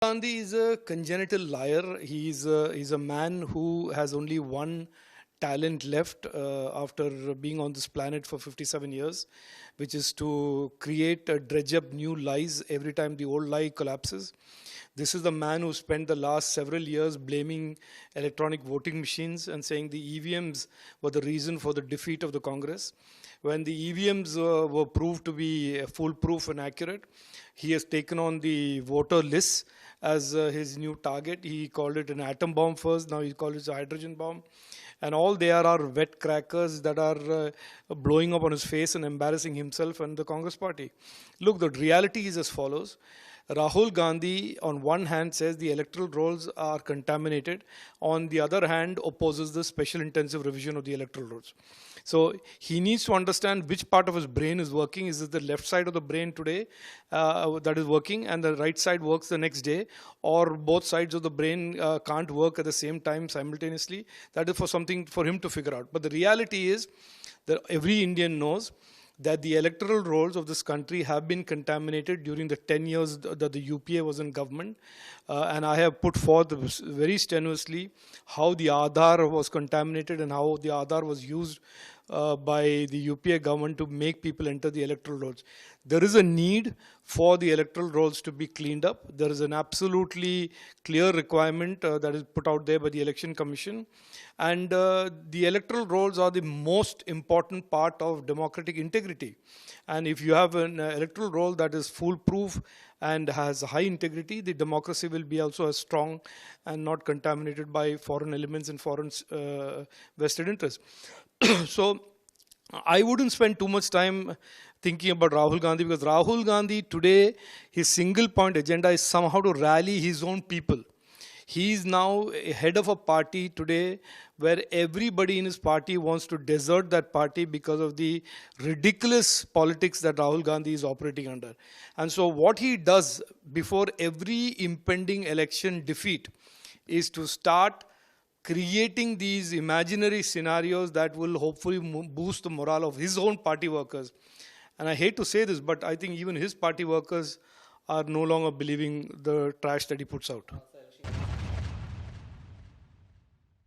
Gandhi is a congenital liar. He's a man who has only one talent left after being on this planet for 57 years, which is to dredge up new lies every time the old lie collapses. This is the man who spent the last several years blaming electronic voting machines and saying the EVMs were the reason for the defeat of the Congress. When the EVMs were proved to be foolproof and accurate, he has taken on the voter lists as his new target. He called it an atom bomb first, now he calls it a hydrogen bomb. And all there are wet crackers that are blowing up on his face and embarrassing himself and the Congress party. Look, the reality is as follows. Rahul Gandhi, on one hand, says the electoral rolls are contaminated. On the other hand, opposes the special intensive revision of the electoral rolls. So he needs to understand which part of his brain is working. Is it the left side of the brain today that is working and the right side works the next day? Or both sides of the brain can't work at the same time simultaneously? That is for something for him to figure out. But the reality is that every Indian knows that the electoral rolls of this country have been contaminated during the 10 years that the UPA was in government. And I have put forth very strenuously how the Aadhaar was contaminated and how the Aadhaar was used by the UPA government to make people enter the electoral rolls. There is a need for the electoral rolls to be cleaned up. There is an absolutely clear requirement that is put out there by the Election Commission. And the electoral rolls are the most important part of democratic integrity. And if you have an electoral roll that is foolproof and has high integrity, the democracy will be also as strong and not contaminated by foreign elements and foreign vested interests. So I wouldn't spend too much time thinking about Rahul Gandhi, because Rahul Gandhi today, his single point agenda is somehow to rally his own people. He is now head of a party today where everybody in his party wants to desert that party because of the ridiculous politics that Rahul Gandhi is operating under. And so what he does before every impending election defeat is to start creating these imaginary scenarios that will hopefully boost the morale of his own party workers. And I hate to say this, but I think even his party workers are no longer believing the trash that he puts out.